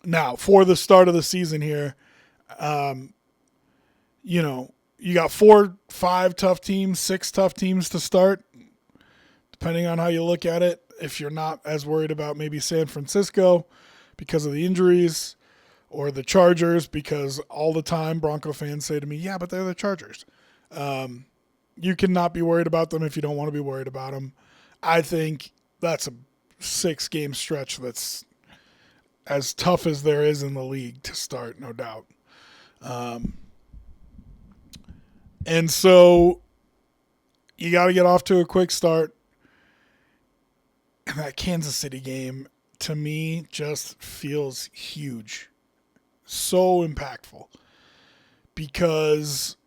Now, for the start of the season here, you got 4, 5 tough teams, 6 tough teams to start, depending on how you look at it. If you're not as worried about maybe San Francisco because of the injuries, or the Chargers, because all the time Bronco fans say to me, yeah, but they're the Chargers. You cannot be worried about them if you don't want to be worried about them. I think that's a 6-game stretch that's as tough as there is in the league to start, no doubt. And so you got to get off to a quick start. And that Kansas City game, to me, just feels huge. So impactful. Because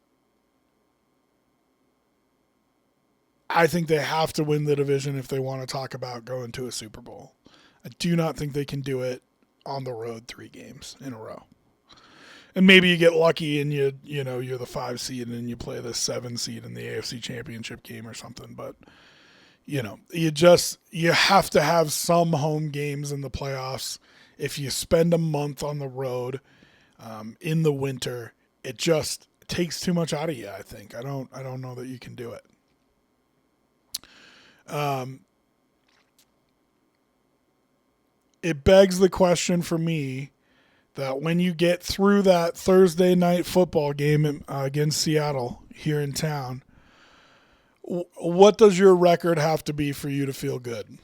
I think they have to win the division if they want to talk about going to a Super Bowl. I do not think they can do it on the road 3 games in a row. And maybe you get lucky and you're the 5 seed and you play the 7 seed in the AFC Championship game or something. But you have to have some home games in the playoffs. If you spend a month on the road in the winter, it just takes too much out of you. I think I don't know that you can do it. It begs the question for me that when you get through that Thursday night football game against Seattle here in town, what does your record have to be for you to feel good?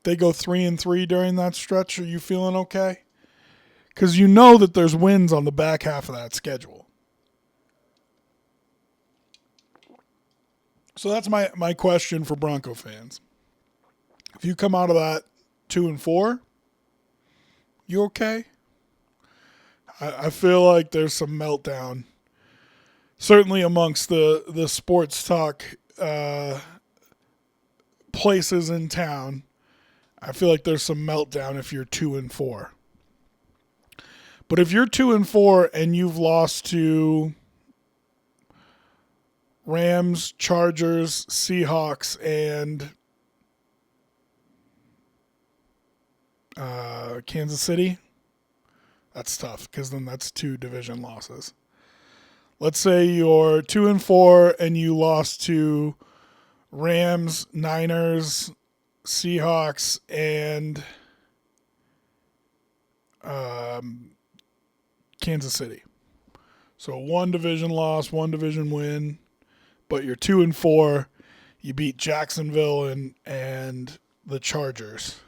They go 3-3 during that stretch. Are you feeling okay? Because you know that there's wins on the back half of that schedule. So that's my question for Bronco fans. If you come out of that 2-4, you okay? I feel like there's some meltdown. Certainly amongst the sports talk places in town, I feel like there's some meltdown if you're 2-4. But if you're 2-4 and you've lost to Rams, Chargers, Seahawks, and Kansas City, that's tough because then that's 2 division losses. Let's say you're 2-4 and you lost to Rams, Niners, Seahawks, and Kansas City. So 1 division loss, 1 division win, but you're 2-4. You beat Jacksonville and the Chargers.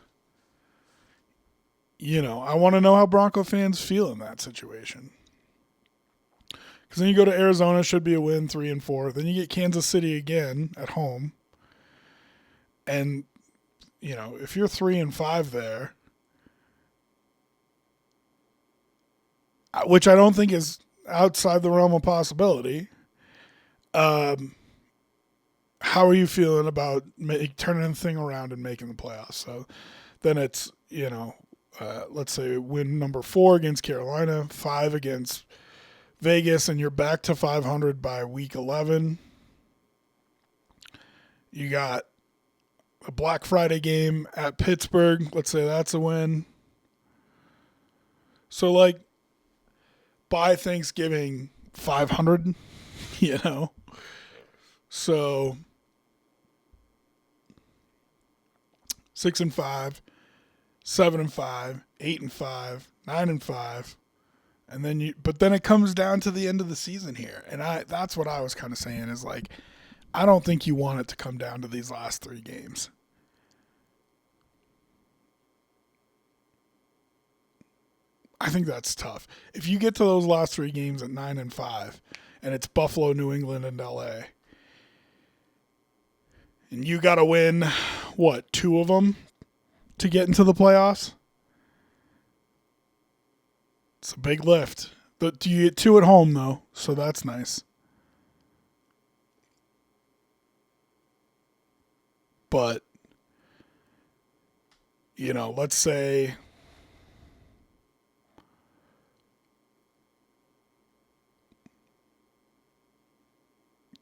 I want to know how Bronco fans feel in that situation. Because then you go to Arizona, should be a win, 3-4. Then you get Kansas City again at home. And, if you're 3-5 there, which I don't think is outside the realm of possibility, how are you feeling about turning the thing around and making the playoffs? So then it's, let's say win number 4 against Carolina, 5 against Vegas, and you're back to 500 by week 11. You got a Black Friday game at Pittsburgh. Let's say that's a win. So, by Thanksgiving, 500, So, 6-5, 7-5, 8-5, 9-5. And then but then it comes down to the end of the season here. And that's what I was kind of saying is I don't think you want it to come down to these last 3 games. I think that's tough. If you get to those last 3 games at 9-5 and it's Buffalo, New England, and LA, and you got to win, 2 of them to get into the playoffs? It's a big lift. You get 2 at home, though, so that's nice. But, let's say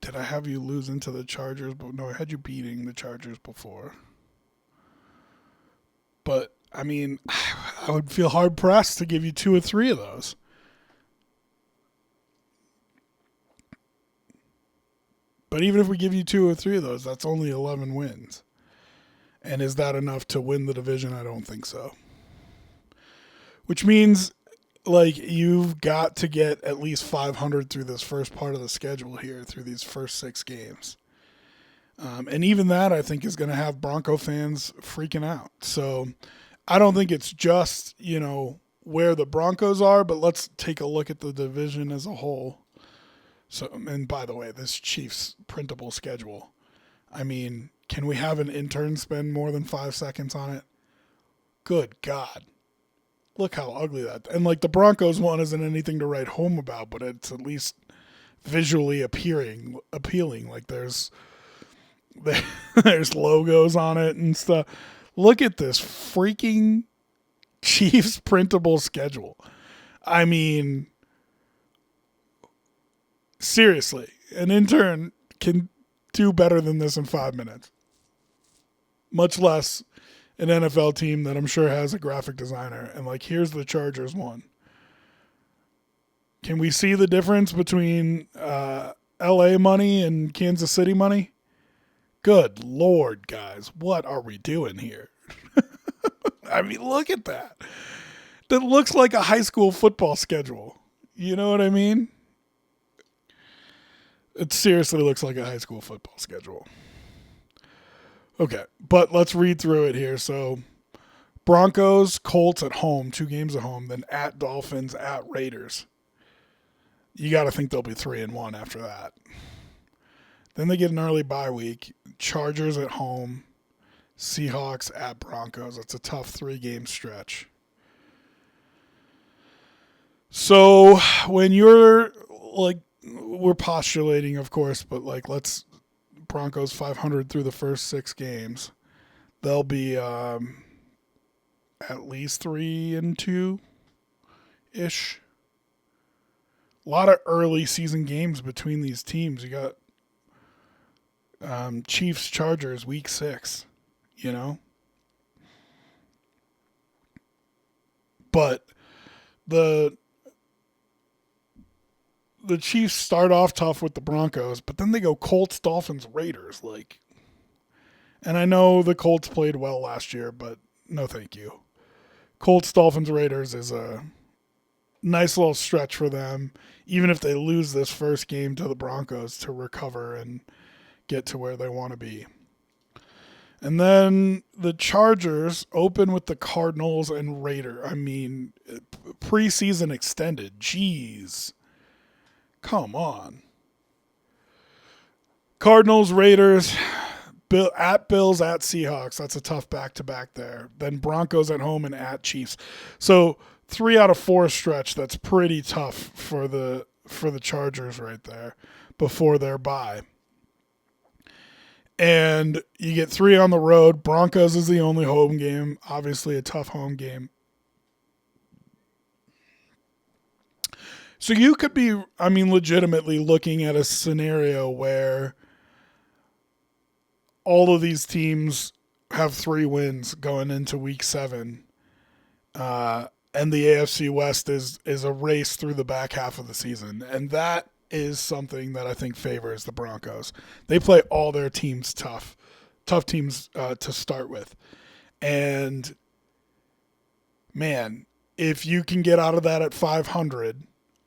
did I have you losing to the Chargers? But no, I had you beating the Chargers before. But I mean, I would feel hard pressed to give you 2 or 3 of those. But even if we give you 2 or 3 of those, that's only 11 wins. And is that enough to win the division? I don't think so. Which means, like, you've got to get at least 500 through this first part of the schedule here, through these first 6 games. And even that, I think, is going to have Bronco fans freaking out. So I don't think it's just, where the Broncos are, but let's take a look at the division as a whole. So, and by the way, this Chiefs printable schedule, I mean, can we have an intern spend more than 5 seconds on it? Good God. Look how ugly that. And like the Broncos one isn't anything to write home about, but it's at least visually appealing. Like there's logos on it and stuff. Look at this freaking Chiefs printable schedule. I mean, seriously, an intern can do better than this in 5 minutes. Much less an NFL team that I'm sure has a graphic designer. And like, here's the Chargers one. Can we see the difference between LA money and Kansas City money? Good Lord, guys. What are we doing here? I mean, look at that. That looks like a high school football schedule. You know what I mean? It seriously looks like a high school football schedule. Okay, but let's read through it here. So, Broncos, Colts at home, 2 games at home, then at Dolphins, at Raiders. You got to think they'll be 3-1 after that. Then they get an early bye week. Chargers at home, Seahawks at Broncos. It's a tough 3-game stretch. So, when you're like, we're postulating, of course, but like, let's Broncos 500 through the first 6 games. They'll be at least 3-2 ish. A lot of early season games between these teams. You got Chiefs Chargers week 6. But the Chiefs start off tough with the Broncos, but then they go Colts, Dolphins, Raiders. And I know the Colts played well last year, but no thank you. Colts, Dolphins, Raiders is a nice little stretch for them, even if they lose this first game to the Broncos, to recover and get to where they want to be. And then the Chargers open with the Cardinals and Raiders. I mean, preseason extended. Jeez. Come on. Cardinals, Raiders, at Bills, at Seahawks. That's a tough back-to-back there. Then Broncos at home and at Chiefs. So 3 out of 4 stretch. That's pretty tough for the Chargers right there before their bye. And you get 3 on the road. Broncos is the only home game. Obviously a tough home game. So you could be, legitimately looking at a scenario where all of these teams have 3 wins going into week 7. And the AFC West is a race through the back half of the season. And that is something that I think favors the Broncos. They play all their teams tough teams to start with. And, man, if you can get out of that at 500,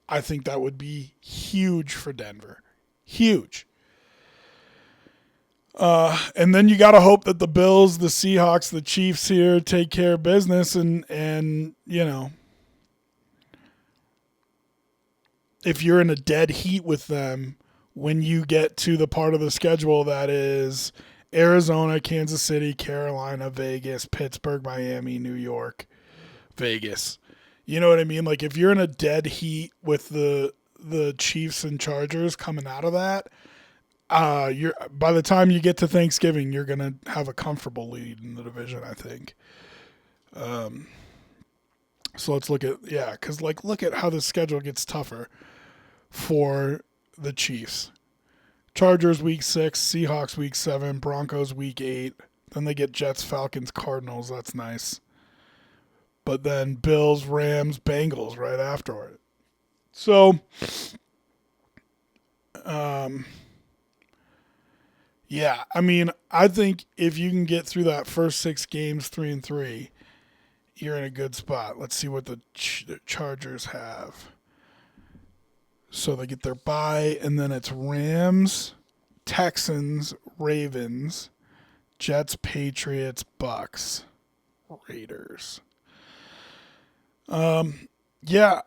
I think that would be huge for Denver. Huge. And then you got to hope that the Bills, the Seahawks, the Chiefs here take care of business and if you're in a dead heat with them when you get to the part of the schedule that is Arizona, Kansas City, Carolina, Vegas, Pittsburgh, Miami, New York, Vegas. You know what I mean? Like if you're in a dead heat with the Chiefs and Chargers coming out of that, you're by the time you get to Thanksgiving, you're gonna have a comfortable lead in the division, I think. So let's look at because look at how the schedule gets tougher for the Chiefs. Chargers week 6, Seahawks week 7, Broncos week 8. Then they get Jets, Falcons, Cardinals. That's nice. but then Bills, Rams, Bengals right afterward. So, yeah, I mean, I think if you can get through that first 6 games 3-3, you're in a good spot. Let's see what the Chargers have. So they get their bye, and then it's Rams, Texans, Ravens, Jets, Patriots, Bucks, Raiders. Yeah,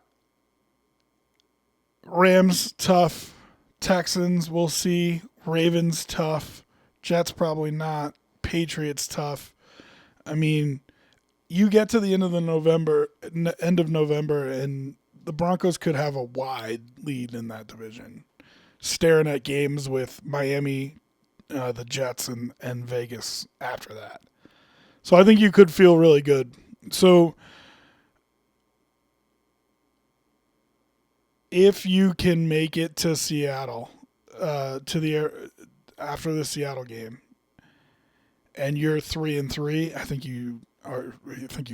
Rams tough, Texans we'll see, Ravens tough, Jets probably not, Patriots tough. I mean, you get to the end of November, and the Broncos could have a wide lead in that division, staring at games with Miami, the Jets, and Vegas after that. So I think you could feel really good. So if you can make it to Seattle, after the Seattle game, and you're 3-3, I think you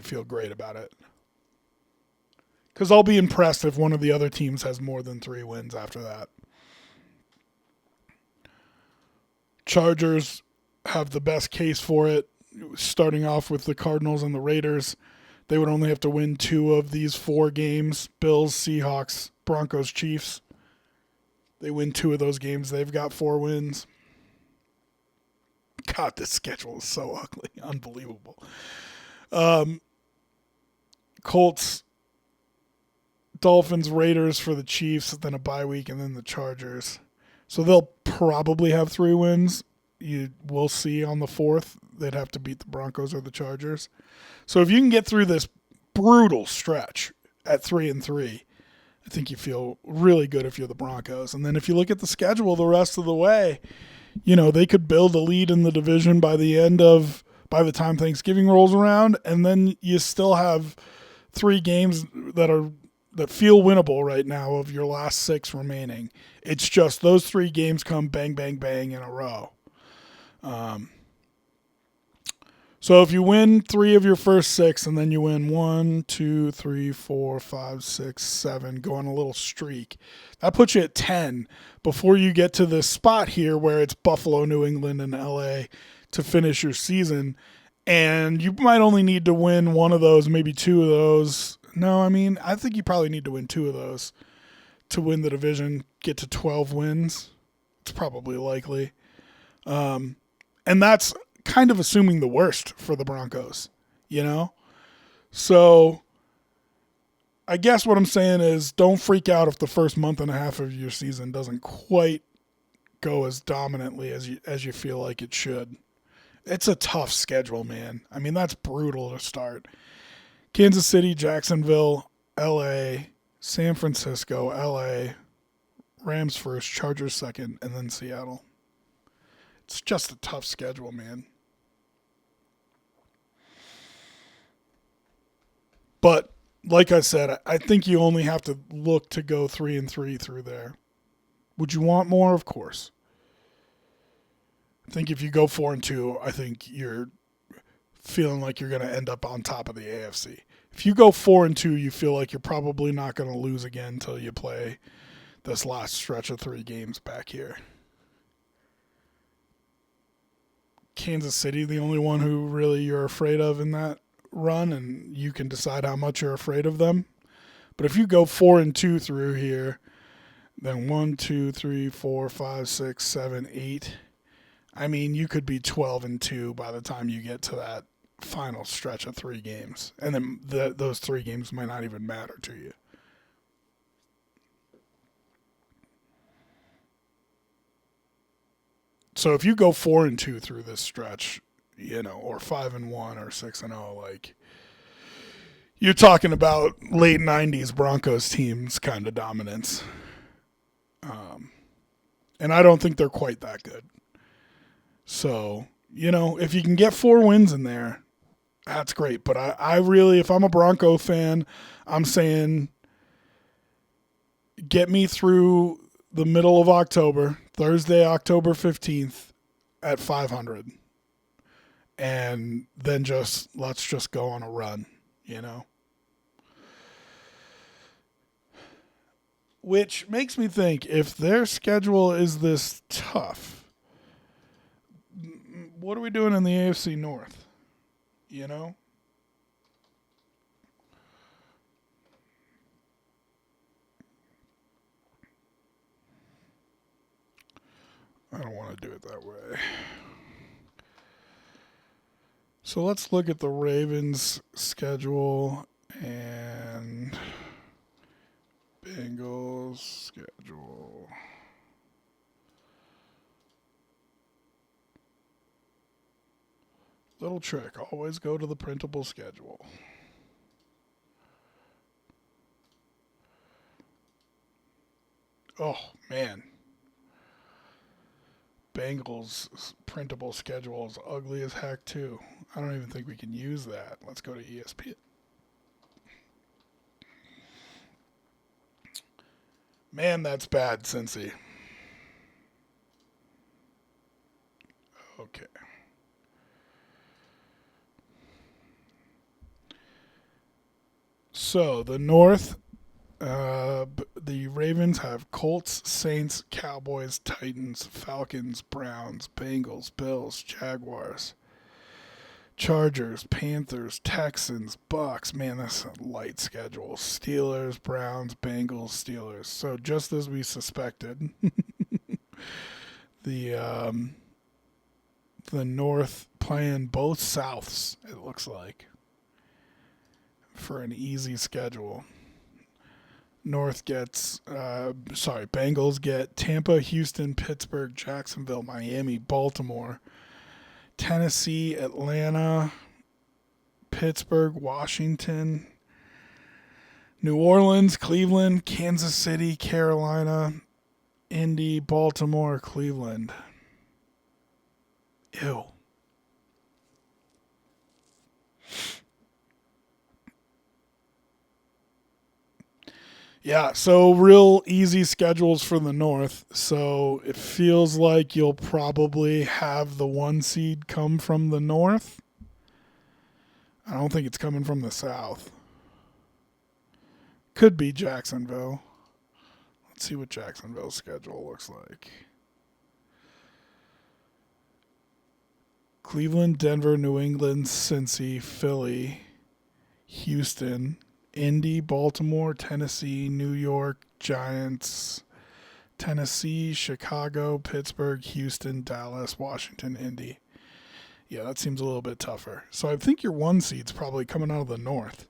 feel great about it. Because I'll be impressed if one of the other teams has more than 3 wins after that. Chargers have the best case for it, starting off with the Cardinals and the Raiders. They would only have to win 2 of these 4 games. Bills, Seahawks, Broncos, Chiefs. They win 2 of those games. They've got 4 wins. God, this schedule is so ugly. Unbelievable. Colts, Dolphins, Raiders for the Chiefs, then a bye week, and then the Chargers. So they'll probably have 3 wins. We'll see on the 4th. They'd have to beat the Broncos or the Chargers. So if you can get through this brutal stretch at 3-3, I think you feel really good if you're the Broncos. And then if you look at the schedule the rest of the way, they could build a lead in the division by the time Thanksgiving rolls around, and then you still have 3 games that feel winnable right now of your last 6 remaining. It's just those 3 games come bang, bang, bang in a row. So if you win 3 of your first 6, and then you win 1, 2, 3, 4, 5, 6, 7, go on a little streak, that puts you at 10 before you get to this spot here where it's Buffalo, New England, and LA to finish your season. And you might only need to win 1 of those, maybe 2 of those. No, I mean, I think you probably need to win 2 of those to win the division, get to 12 wins. It's probably likely. And that's kind of assuming the worst for the Broncos, So I guess what I'm saying is don't freak out if the first month and a half of your season doesn't quite go as dominantly as you feel like it should. It's a tough schedule, man. I mean, that's brutal to start. Kansas City, Jacksonville, LA, San Francisco, LA, Rams first, Chargers second, and then Seattle. It's just a tough schedule, man. But like I said, I think you only have to look to go 3-3 through there. Would you want more? Of course. I think if you go 4-2, I think you're feeling like you're going to end up on top of the AFC. If you go 4-2, you feel like you're probably not going to lose again until you play this last stretch of 3 games back here. Kansas City, the only one who really you're afraid of in that run, and you can decide how much you're afraid of them. But if you go 4-2 through here, then 1, 2, 3, 4, 5, 6, 7, 8. I mean, you could be 12-2 by the time you get to that final stretch of 3 games, and then those 3 games might not even matter to you. So if you go 4-2 through this stretch, or 5-1 or 6-0, like you're talking about late '90s Broncos teams kind of dominance. And I don't think they're quite that good. So, if you can get 4 wins in there, that's great. But I really, if I'm a Bronco fan, I'm saying get me through the middle of October, Thursday, October 15th at 500. And then let's just go on a run, Which makes me think, if their schedule is this tough, what are we doing in the AFC North? You know? I don't want to do it that way. So let's look at the Ravens' schedule and Bengals' schedule. Little trick, always go to the printable schedule. Oh, man. Bengals' printable schedule is ugly as heck, too. I don't even think we can use that. Let's go to ESPN. Man, that's bad, Cincy. Okay. So, the North, the Ravens have Colts, Saints, Cowboys, Titans, Falcons, Browns, Bengals, Bills, Jaguars, Chargers, Panthers, Texans, Bucks. Man, that's a light schedule. Steelers, Browns, Bengals, Steelers. So just as we suspected, the North playing both Souths, it looks like, for an easy schedule. Bengals get Tampa, Houston, Pittsburgh, Jacksonville, Miami, Baltimore, Tennessee, Atlanta, Pittsburgh, Washington, New Orleans, Cleveland, Kansas City, Carolina, Indy, Baltimore, Cleveland. Ew. Yeah, so real easy schedules for the North. So it feels like you'll probably have the 1 seed come from the North. I don't think it's coming from the South. Could be Jacksonville. Let's see what Jacksonville's schedule looks like. Cleveland, Denver, New England, Cincy, Philly, Houston, Indy, Baltimore, Tennessee, New York, Giants, Tennessee, Chicago, Pittsburgh, Houston, Dallas, Washington, Indy. Yeah, that seems a little bit tougher. So I think your 1 seed's probably coming out of the North.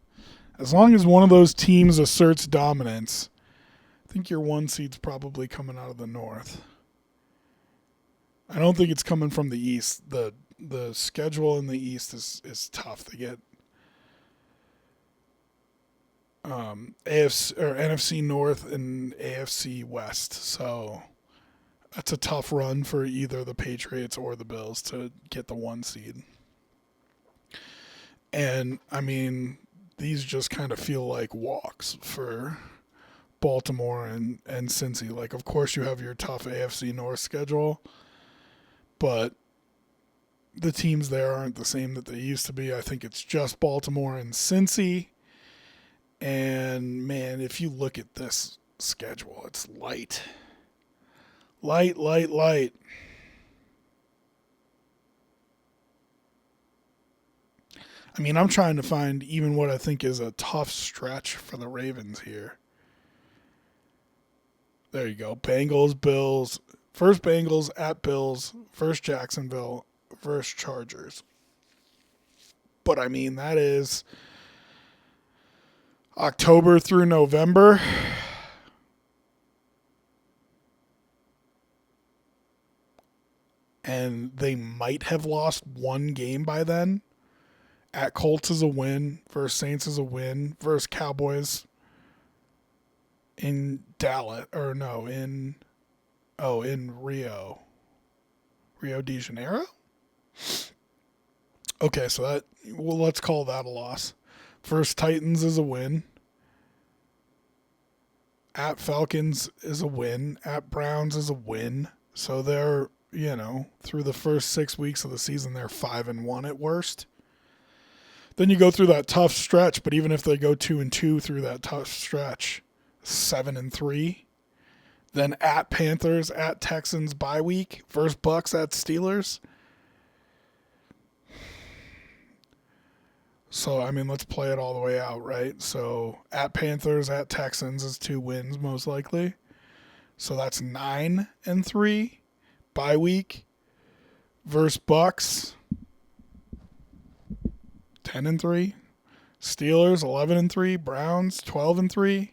As long as one of those teams asserts dominance, I think your 1 seed's probably coming out of the North. I don't think it's coming from the East. The schedule in the East is tough. They get AFC or NFC North and AFC West. So that's a tough run for either the Patriots or the Bills to get the 1 seed. And I mean, these just kind of feel like walks for Baltimore and Cincy. Like, of course, you have your tough AFC North schedule, but the teams there aren't the same that they used to be. I think it's just Baltimore and Cincy. And, man, if you look at this schedule, it's light. Light. I mean, I'm trying to find even what I think is a tough stretch for the Ravens here. There you go. Bengals, Bills. First Bengals at Bills. First Jacksonville. First Chargers. But, I mean, that is October through November. And they might have lost 1 game by then. At Colts is a win. Versus Saints is a win. Versus Cowboys in Dallas. Or no, in Rio. Rio de Janeiro? Okay, so let's call that a loss. First Titans is a win. At Falcons is a win. At Browns is a win. So they're, through the first 6 weeks of the season, they're 5-1 at worst. Then you go through that tough stretch, but even if they go 2-2 through that tough stretch, 7-3. Then at Panthers, at Texans bye week, versus Bucks at Steelers. So, I mean, let's play it all the way out, right? So, at Panthers, at Texans is 2 wins, most likely. So, that's 9-3. Bye week. Versus Bucks, 10-3. Steelers, 11-3. Browns, 12-3.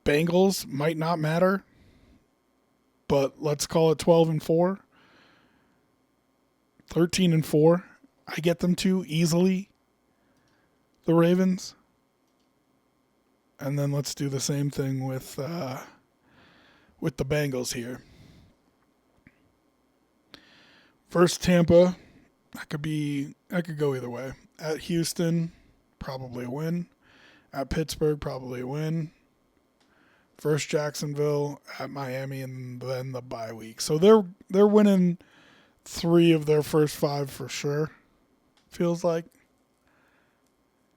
Bengals might not matter, but let's call it 12-4. 13-4. I get them to easily. The Ravens. And then let's do the same thing with the Bengals here. First Tampa, I could go either way. At Houston, probably a win. At Pittsburgh, probably a win. First Jacksonville, at Miami, and then the bye week. So they're winning 3 of their first 5 for sure. Feels like.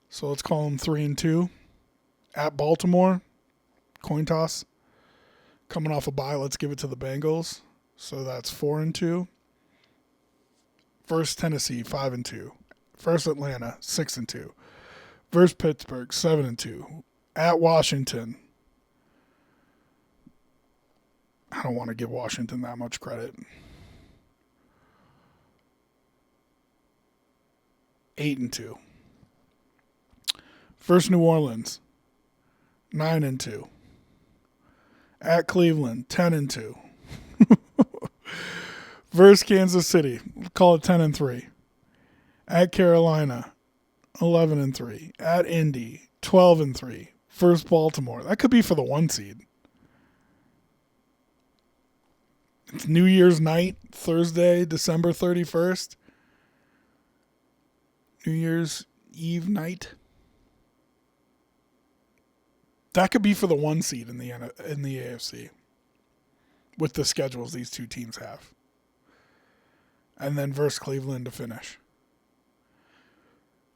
So let's call them 3-2. At Baltimore, coin toss. Coming off a bye, let's give it to the Bengals. So that's 4-2. First Tennessee, 5-2. First Atlanta, 6-2. Versus Pittsburgh, 7-2. At Washington. I don't want to give Washington that much credit. 8-2. First New Orleans, 9-2. At Cleveland, 10-2. Versus Kansas City, we'll call it 10-3. At Carolina, 11-3. At Indy, 12-3. First Baltimore, that could be for the 1 seed. It's New Year's night, Thursday, December 31st. New Year's Eve night. That could be for the 1 seed in the AFC with the schedules these two teams have. And then versus Cleveland to finish.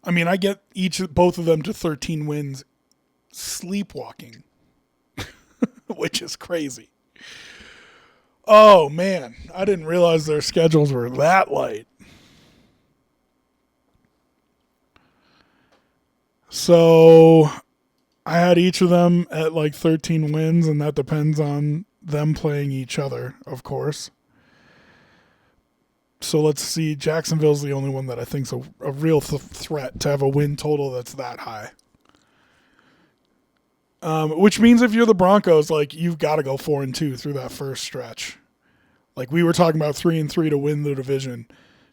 I mean, I get both of them to 13 wins sleepwalking, which is crazy. Oh, man. I didn't realize their schedules were that light. So I had each of them at like 13 wins, and that depends on them playing each other, of course. So let's see. Jacksonville's the only one that I think's a real threat to have a win total that's that high. Which means if you're the Broncos, like, you've got to go 4-2 through that first stretch. Like, we were talking about 3-3 to win the division.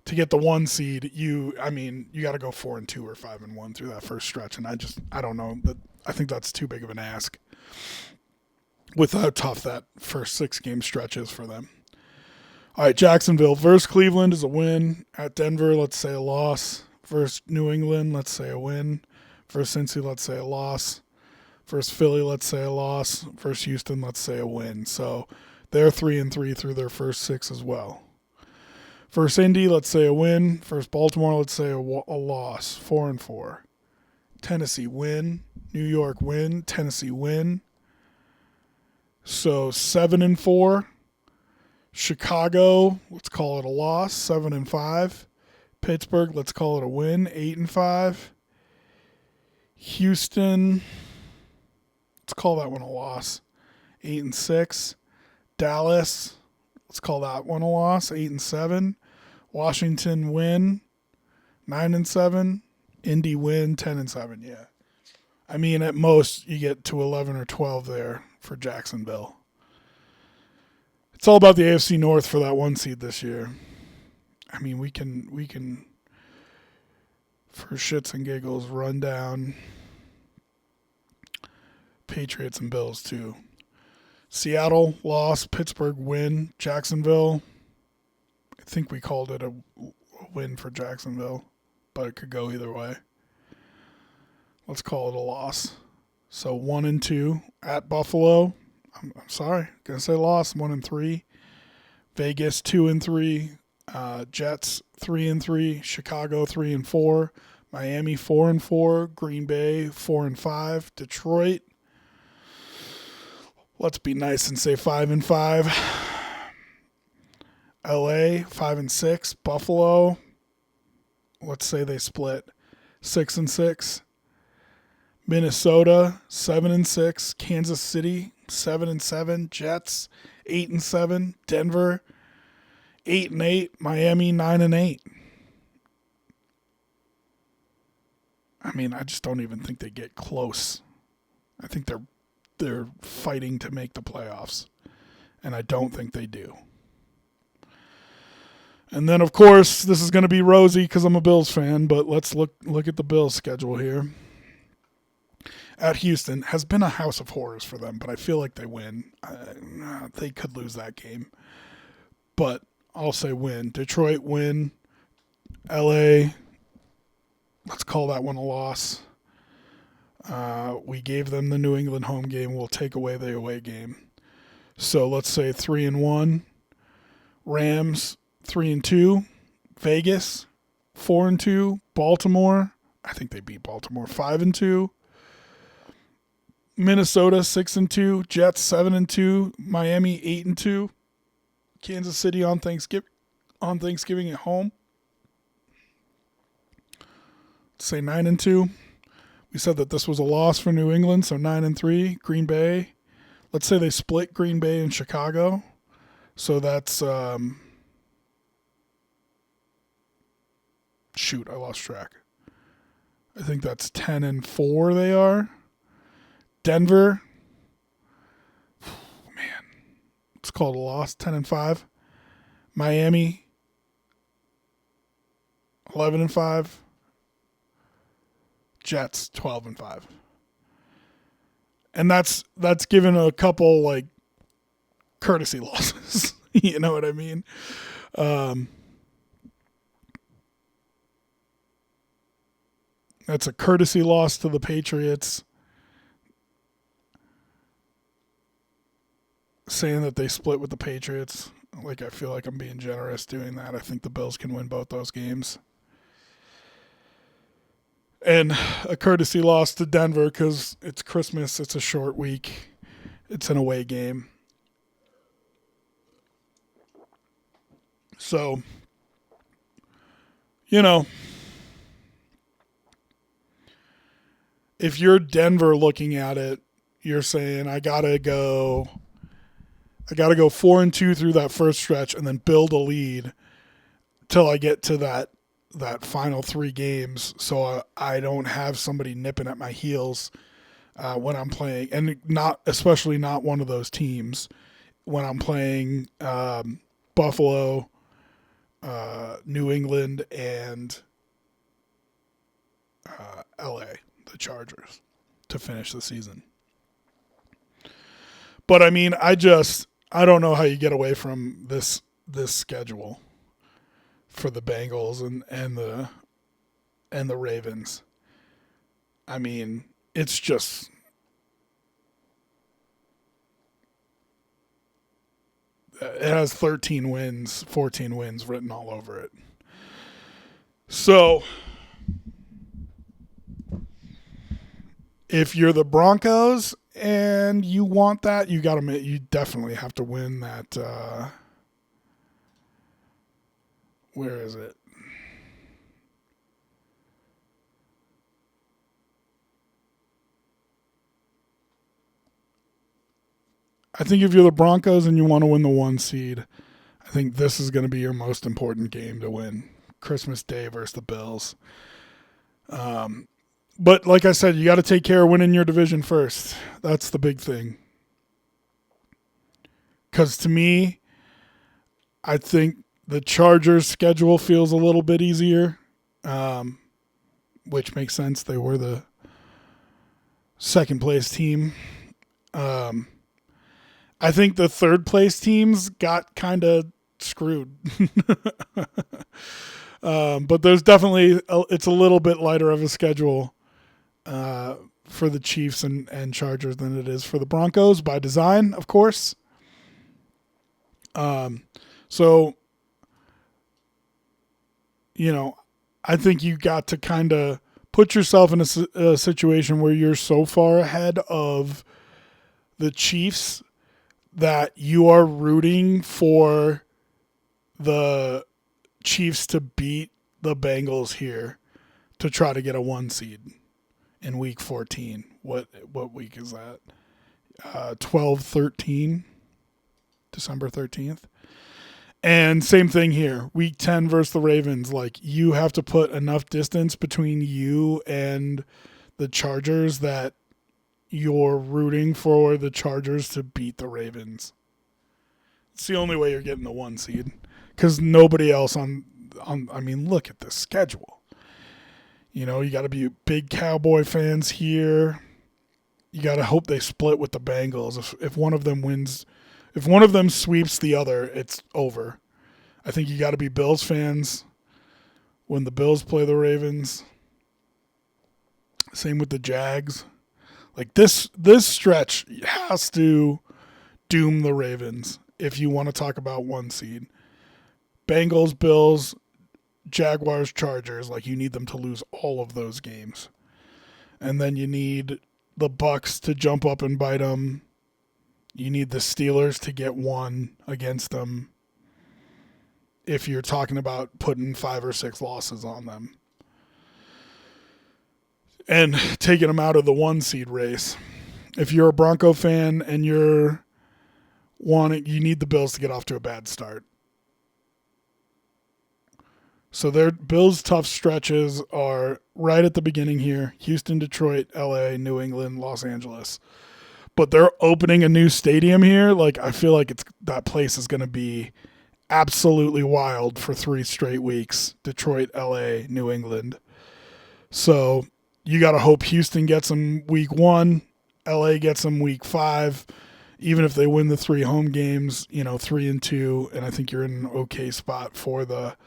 To get the 1 seed, you got to go 4-2 or 5-1 through that first stretch. And I don't know. I think that's too big of an ask with how tough that first 6-game stretch is for them. All right, Jacksonville versus Cleveland is a win. At Denver, let's say a loss. Versus New England, let's say a win. Versus Cincy, let's say a loss. Versus Philly, let's say a loss. Versus Houston, let's say a win. So they're 3-3 through their first 6 as well. Versus Indy, let's say a win. Versus Baltimore, let's say a loss. 4-4. Tennessee, win. New York, win. Tennessee, win. So 7-4. Chicago, let's call it a loss. 7-5. Pittsburgh, let's call it a win. 8-5. Houston, let's call that one a loss. 8-6. Dallas, let's call that one a loss. 8-7. Washington, win. 9-7. Indy, win. 10-7. Yeah. I mean, at most you get to 11 or 12 there for Jacksonville. It's all about the AFC North for that 1 seed this year. I mean, we can for shits and giggles run down Patriots and Bills too. Seattle loss, Pittsburgh win, Jacksonville. I think we called it a win for Jacksonville, but it could go either way. Let's call it a loss. So 1-2 at Buffalo. I'm sorry, gonna say loss. 1-3. Vegas 2-3. Jets 3-3. Chicago 3-4. Miami 4-4. Green Bay 4-5. Detroit Let's be nice and say 5-5. LA 5-6. Buffalo, let's say they split 6-6. Minnesota 7-6. Kansas City 7-7. Jets 8-7. Denver 8-8. Miami 9-8. I mean, I just don't even think they get close. I think they're fighting to make the playoffs, and I don't think they do. And then, of course, this is going to be rosy because I'm a Bills fan, but let's look at the Bills' schedule here. At Houston, has been a house of horrors for them, but I feel like they win. They could lose that game, but I'll say win. Detroit win. LA, let's call that one a loss. We gave them the New England home game. We'll take away the away game. So let's say 3-1. Rams 3-2. Vegas 4-2. Baltimore, I think they beat Baltimore 5-2. Minnesota 6-2. Jets 7-2. Miami 8-2. Kansas City on Thanksgiving at home. Let's say 9-2. We said that this was a loss for New England, so 9-3. Green Bay, let's say they split Green Bay and Chicago. So that's shoot, I lost track. I think that's 10-4 they are. Denver, man, it's called a loss, 10-5. Miami, 11-5. Jets 12-5. And that's given a couple like courtesy losses. You know what I mean? That's a courtesy loss to the Patriots, saying that they split with the Patriots. Like, I feel like I'm being generous doing that. I think the Bills can win both those games. And a courtesy loss to Denver because it's Christmas. It's a short week. It's an away game. So, you know, if you're Denver looking at it, you're saying, I gotta go 4-2 through that first stretch and then build a lead till I get to that final 3 games, so I don't have somebody nipping at my heels when I'm playing, and especially not one of those teams when I'm playing Buffalo, New England, and LA, the Chargers, to finish the season. But I mean, I don't know how you get away from this schedule for the Bengals and the Ravens. I mean, it's just it has 13 wins, 14 wins written all over it. So if you're the Broncos and you want that, you definitely have to win that where is it? I think if you're the Broncos and you want to win the 1 seed, I think this is going to be your most important game to win. Christmas Day versus the Bills. But like I said, you got to take care of winning your division first. That's the big thing. Because to me, I think the Chargers' schedule feels a little bit easier, which makes sense. They were the second-place team. I think the third-place teams got kind of screwed. But there's definitely it's a little bit lighter of a schedule for the Chiefs and Chargers than it is for the Broncos, by design, of course. So, you know, I think you got to kind of put yourself in a situation where you're so far ahead of the Chiefs that you are rooting for the Chiefs to beat the Bengals here to try to get a 1 seed in week 14. What week is that? 12-13, December 13th. And same thing here. Week 10 versus the Ravens. Like, you have to put enough distance between you and the Chargers that you're rooting for the Chargers to beat the Ravens. It's the only way you're getting the 1 seed. Because nobody else I mean, look at the schedule. You know, you got to be big Cowboy fans here. You got to hope they split with the Bengals. If one of them wins, if one of them sweeps the other, it's over. I think you got to be Bills fans when the Bills play the Ravens. Same with the Jags. Like, this stretch has to doom the Ravens if you want to talk about 1 seed. Bengals, Bills, Jaguars, Chargers. Like, you need them to lose all of those games. And then you need the Bucks to jump up and bite them. You need the Steelers to get 1 against them if you're talking about putting 5 or 6 losses on them and taking them out of the 1 seed race. If you're a Bronco fan and you need the Bills to get off to a bad start. So their Bills' tough stretches are right at the beginning here: Houston, Detroit, LA, New England, Los Angeles. But they're opening a new stadium here. Like, I feel like that place is going to be absolutely wild for 3 straight weeks. Detroit, LA, New England. So you got to hope Houston gets them week 1, LA gets them week 5. Even if they win the 3 home games, 3-2, and I think you're in an okay spot for the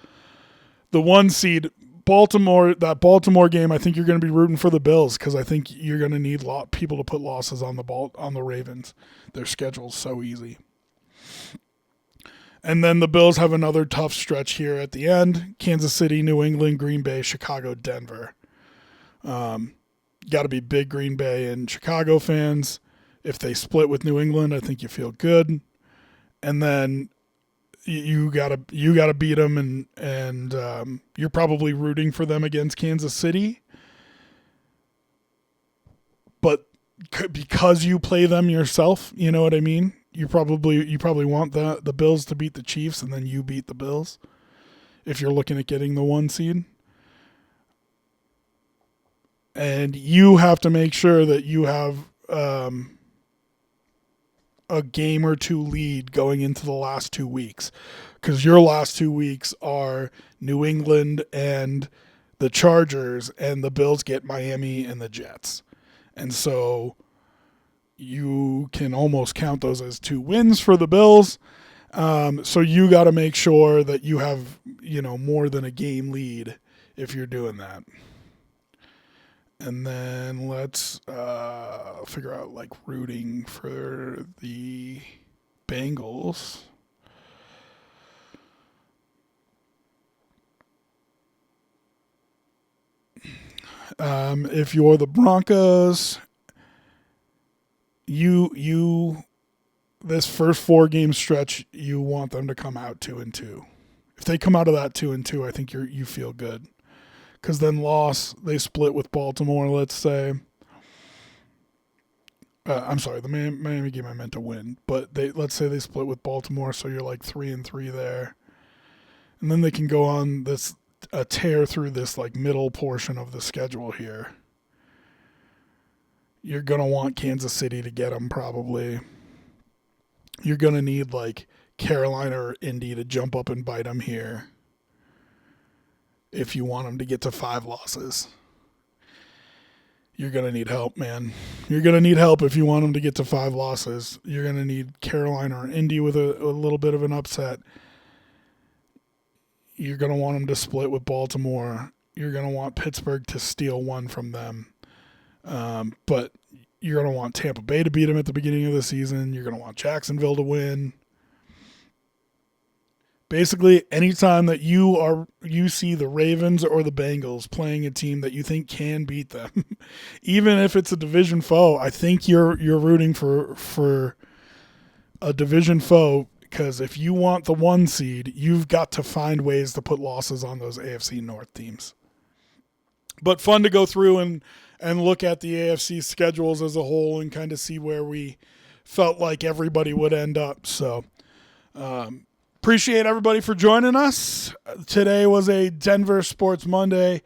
1 seed. That Baltimore game, I think you're going to be rooting for the Bills because I think you're going to need people to put losses on the Ravens. Their schedule's so easy. And then the Bills have another tough stretch here at the end: Kansas City, New England, Green Bay, Chicago, Denver. Got to be big Green Bay and Chicago fans. If they split with New England, I think you feel good. And then you gotta beat them, and you're probably rooting for them against Kansas City. But because you play them yourself, you know what I mean? You probably want the Bills to beat the Chiefs, and then you beat the Bills if you're looking at getting the 1 seed. And you have to make sure that you have a game or 2 lead going into the last 2 weeks, because your last 2 weeks are New England and the Chargers, and the Bills get Miami and the Jets. And so you can almost count those as 2 wins for the Bills. So you got to make sure that you have, more than a game lead if you're doing that. And then let's figure out, like, rooting for the Bengals. If you're the Broncos, you this first 4-game stretch, you want them to come out 2-2. If they come out of that 2-2, I think you feel good. Because then they split with Baltimore, let's say. I'm sorry, the Miami game I meant to win. But let's say they split with Baltimore, so you're like 3-3 there. And then they can go on a tear through this, like, middle portion of the schedule here. You're going to want Kansas City to get them, probably. You're going to need, like, Carolina or Indy to jump up and bite them here if you want them to get to 5 losses. You're going to need help, man. You're going to need help if you want them to get to 5 losses. You're going to need Carolina or Indy with a little bit of an upset. You're going to want them to split with Baltimore. You're going to want Pittsburgh to steal 1 from them. But you're going to want Tampa Bay to beat them at the beginning of the season. You're going to want Jacksonville to win. Basically, anytime that you see the Ravens or the Bengals playing a team that you think can beat them, even if it's a division foe, I think you're rooting for a division foe, because if you want the 1 seed, you've got to find ways to put losses on those AFC North teams. But fun to go through and look at the AFC schedules as a whole and kind of see where we felt like everybody would end up. So appreciate everybody for joining us. Today was a Denver Sports Monday.